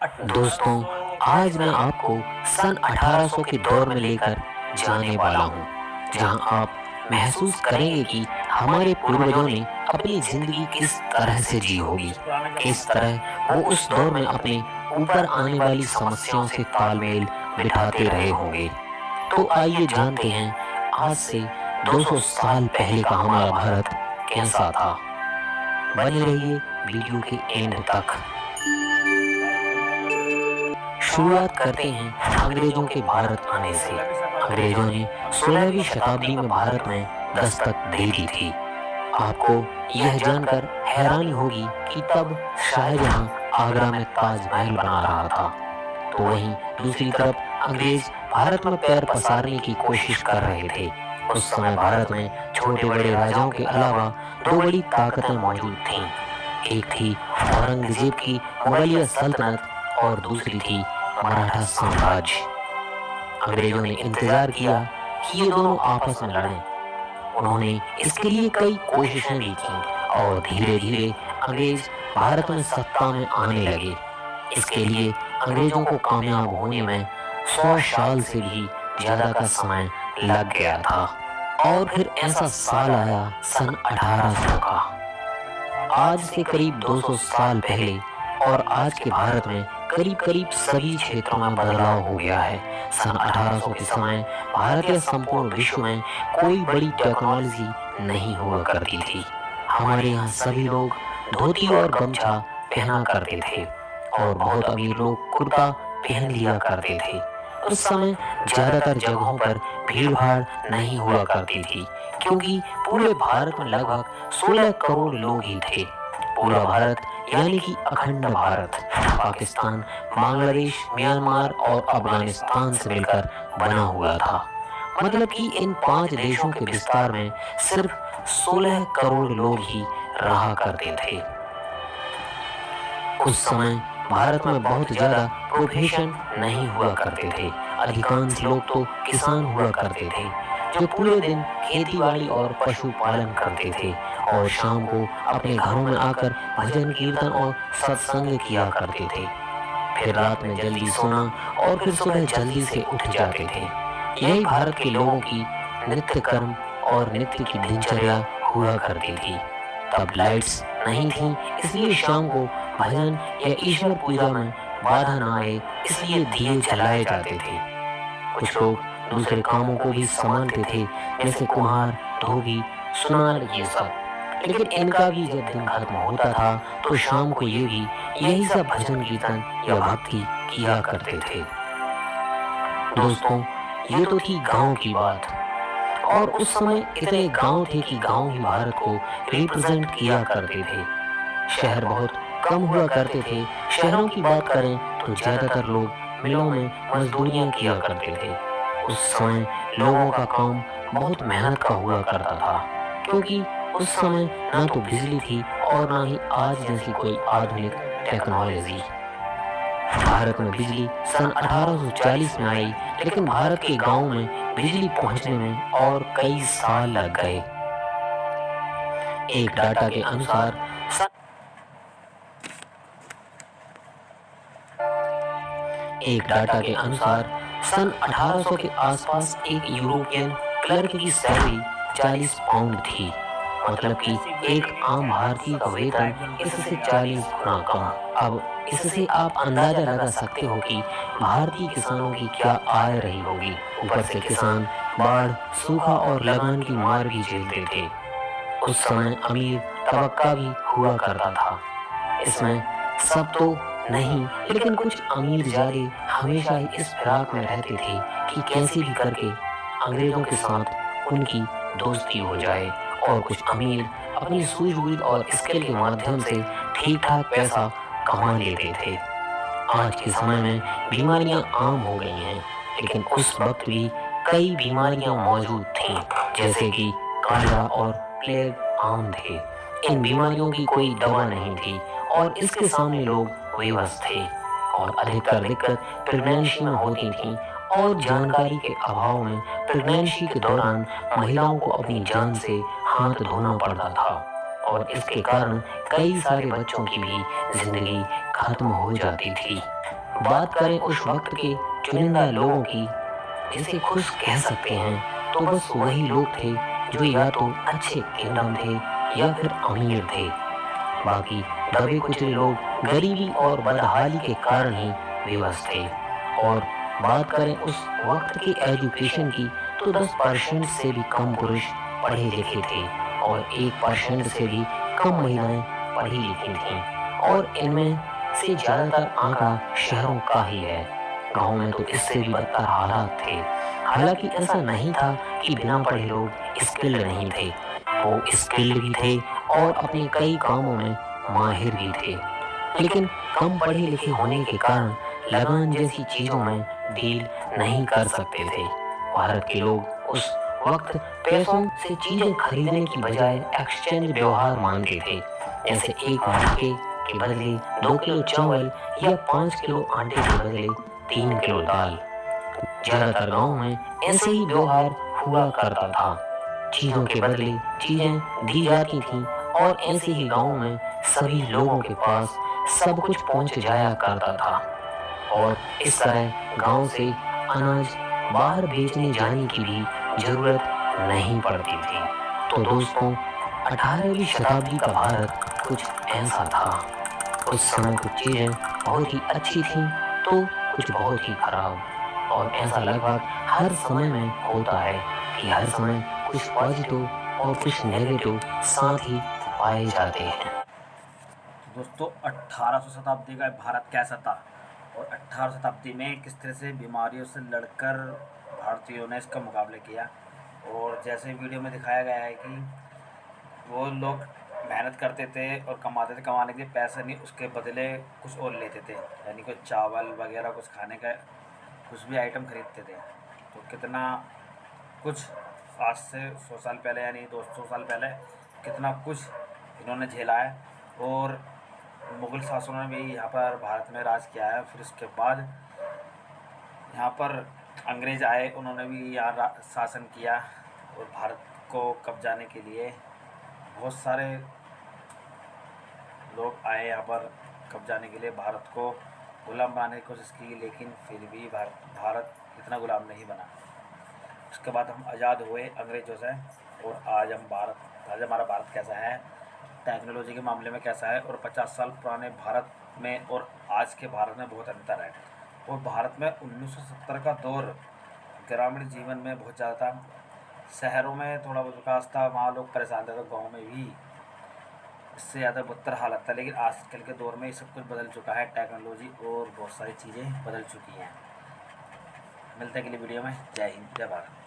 दोस्तों, आज मैं आपको सन 1800 के दौर में लेकर जाने वाला हूँ, जहाँ आप महसूस करेंगे कि हमारे पूर्वजों ने अपनी ज़िंदगी किस तरह से जी होगी, किस तरह वो उस दौर में अपने ऊपर आने वाली समस्याओं से तालमेल बिठाते रहे होंगे। तो आइए जानते हैं, आज से 200 साल पहले का हमारा भारत कैसा था। बने रहिए वीडियो के एंड तक। शुरुआत करते हैं अंग्रेजों के भारत आने से। अंग्रेजों ने 16वीं शताब्दी में भारत में दस्तक दे दी थी। आपको यह जानकर हैरानी होगी कि तब शाहजहां आगरा में ताजमहल बना रहा था, तो वहीं दूसरी तरफ अंग्रेज भारत में पैर पसारने की कोशिश कर रहे थे। उस समय भारत में छोटे बड़े राजाओं के अलावा दो बड़ी ताकतें मौजूद थीं। एक थी औरंगजेब की मुगलिया सल्तनत और दूसरी थी मराठा साम्राज्य। अंग्रेजों ने इंतजार किया कि ये दोनों आपस में लड़ें। उन्होंने इसके लिए कई कोशिशें भी की और धीरे धीरे अंग्रेज भारत में सत्ता में आने लगे। इसके लिए अंग्रेजों को कामयाब होने में 100 साल से भी ज्यादा का समय लग गया था। और फिर ऐसा साल आया सन 1800 का। आज से करीब 200 साल पहले और आज के भारत में करीब करीब सभी क्षेत्रों में बदलाव हो गया है। सन 1800 के समय भारत या संपूर्ण विश्व में कोई बड़ी टेक्नोलॉजी नहीं हुआ करती थी। हमारे यहाँ सभी लोग धोती और गमछा पहना करते थे और बहुत अमीर लोग कुर्ता पहन लिया करते थे। उस समय ज्यादातर जगहों पर भीड़ भाड़ नहीं हुआ करती थी, क्योंकि पूरे भारत में लगभग 16 करोड़ लोग ही थे। पूरा भारत यानी कि अखंड भारत पाकिस्तान, बांग्लादेश, म्यांमार और अफगानिस्तान से मिलकर बना हुआ था। मतलब कि इन 5 देशों के विस्तार में सिर्फ 16 करोड़ लोग ही रहा करते थे। उस समय भारत में बहुत ज्यादा प्रोफेशन नहीं हुआ करते थे। अधिकांश लोग तो किसान हुआ करते थे, जो पूरे दिन खेतीबाड़ी और पशुपालन करते थे और शाम को अपने घरों में आकर भजन कीर्तन और सत्संग किया करते थे। फिर रात में जल्दी सोना और फिर सुबह जल्दी से उठ जाते थे। यही भारत के लोगों की नित्य कर्म और नित्य की दिनचर्या हुआ करती थी। तब लाइट्स नहीं थी, इसलिए शाम को भजन या ईश्वर पूजा में बाधा न आए, इसलिए दिए जलाए जाते थे। कुछ लोग दूसरे कामों को भी संभालते थे, जैसे कुम्हार, धोबी, सुनार, ये सब। लेकिन इनका भी जब दिन खत्म होता था तो शाम को ये भी यही सब भजन कीर्तन या भक्ति किया करते थे। दोस्तों, ये तो थी गांव की बात। और उस समय इतने गांव थे कि गांव ही भारत को रिप्रेजेंट किया करते थे। शहर बहुत कम हुआ करते थे। शहरों की बात करें तो ज्यादातर लोग मिलों में मजदूरियां किया करते थे। उस समय लोगों का काम बहुत मेहनत का हुआ करता था, क्योंकि उस समय ना तो बिजली थी और ना ही आज जैसी कोई आधुनिक टेक्नोलॉजी। भारत में बिजली सन 1840 में आई, लेकिन भारत के गांवों में बिजली पहुंचने में और कई साल लग गए। एक डाटा के अनुसार सन 1800 के आसपास एक यूरोपियन क्लर्क की सैलरी 40 पाउंड थी। मतलब कि एक आम भारतीय का वेतन इससे 40 गुना कम। अब इससे आप अंदाजा लगा सकते हो कि भारतीय किसानों की क्या आय रही होगी। ऊपर से किसान बाढ़, सूखा और लगान की मार भी झेलते थे। उस समय अमीर तबक्का भी हुआ करता था। इसमें सब तो नहीं, लेकिन कुछ अमीर जाले हमेशा ही इस फिराक में रहते थे कि कैसे भी करके अंग्रेजों के साथ उनकी दोस्ती हो जाए। और कुछ अमीर अपनी सूझबूझ और स्किल के माध्यम से ठीक ठाक पैसा कमा लेते थे। आज के समय में बीमारियां आम हो गई हैं, लेकिन उस वक्त भी कई बीमारियां मौजूद थीं, जैसे कि कॉलेरा और प्लेग आम थे। इन बीमारियों की कोई दवा नहीं थी और इसके सामने लोग बेबस थे। और अधिकतर दिक्कत प्रेगनेंसी में होती थी और जानकारी के अभाव में प्रेगनेंसी के दौरान महिलाओं को अपनी जान से हाथ धोना पड़ता था और इसके कारण कई सारे बच्चों की भी जिंदगी खत्म हो जाती थी। बात करें उस वक्त के चुनिंदा लोगों की जिसे खुश कह सकते हैं, तो बस वही लोग थे जो या तो अच्छे इनकम थे या फिर अमीर थे। बाकी दबे कुचले लोग गरीबी और बदहाली के कारण ही बेबस थे। और बात करें उस वक्त की एजुकेशन की, तो 10% से भी कम पुरुष पढ़े लिखे थे और 1% से भी कम महिलाएं पढ़ी लिखी थीं। और इनमें से ज्यादातर आंकड़ा शहरों का ही है। गाँव में तो इससे भी बदतर हालात थे। हालांकि ऐसा नहीं था कि बिना पढ़े लोग स्किल्ड नहीं थे, वो स्किल्ड भी थे और अपने कई कामों में माहिर भी थे। लेकिन कम पढ़े लिखे होने के कारण लगान जैसी चीजों में डील नहीं कर सकते थे। भारत के लोग उस वक्त पैसों से चीजें खरीदने की बजाय एक्सचेंज व्यवहार मानते थे, जैसे एक मक्के के बदले 2 किलो चावल या 5 किलो आटे के बदले 3 किलो दाल। ज्यादातर गाँव में ऐसे ही व्यवहार हुआ करता था। चीजों के बदले चीजें दी जाती थीं और ऐसे ही गाँव में सभी लोगों के पास सब कुछ पहुंच जाया करता था। और इस तरह गांव से अनाज बाहर बेचने जाने की भी जरूरत नहीं पड़ती थी। तो दोस्तों, 18वीं शताब्दी का भारत कुछ ऐसा था। उस समय कुछ चीजें बहुत ही अच्छी थीं तो कुछ बहुत ही खराब। और ऐसा लगभग हर समय में होता है कि हर समय कुछ पॉजिटिव और कुछ नेगेटिव साथ ही पाए जाते हैं। दोस्तों, 1800 शताब्दी का भारत कैसा था और 18 शताब्दी में किस तरह से बीमारियों से लड़कर भारतीयों ने इसका मुकाबला किया। और जैसे वीडियो में दिखाया गया है कि वो लोग मेहनत करते थे और कमाते थे, कमाने के पैसे नहीं उसके बदले कुछ और लेते थे, यानी कुछ चावल वगैरह कुछ खाने का कुछ भी आइटम खरीदते थे। तो कितना कुछ आज से 100 साल पहले यानी 200 साल पहले कितना कुछ इन्होंने झेला है। और मुग़ल शासकों ने भी यहाँ पर भारत में राज किया है। फिर उसके बाद यहाँ पर अंग्रेज़ आए, उन्होंने भी यहाँ शासन किया और भारत को कब्जाने के लिए बहुत सारे लोग आए यहाँ पर कब्जाने के लिए, भारत को गुलाम बनाने की कोशिश की, लेकिन फिर भी भारत इतना गुलाम नहीं बना। उसके बाद हम आज़ाद हुए अंग्रेज़ों से और आज हमारा भारत कैसा है, टेक्नोलॉजी के मामले में कैसा है, और 50 साल पुराने भारत में और आज के भारत में बहुत अंतर है। और भारत में 1970 का दौर ग्रामीण जीवन में बहुत ज़्यादा था, शहरों में थोड़ा बहुत विकास था, वहाँ लोग परेशान थे, तो गाँव में भी इससे ज़्यादा बदतर हालत था। लेकिन आजकल के दौर में ये सब कुछ बदल चुका है, टेक्नोलॉजी और बहुत सारी चीज़ें बदल चुकी हैं। मिलते हैं अगली वीडियो में। जय हिंद, जय भारत।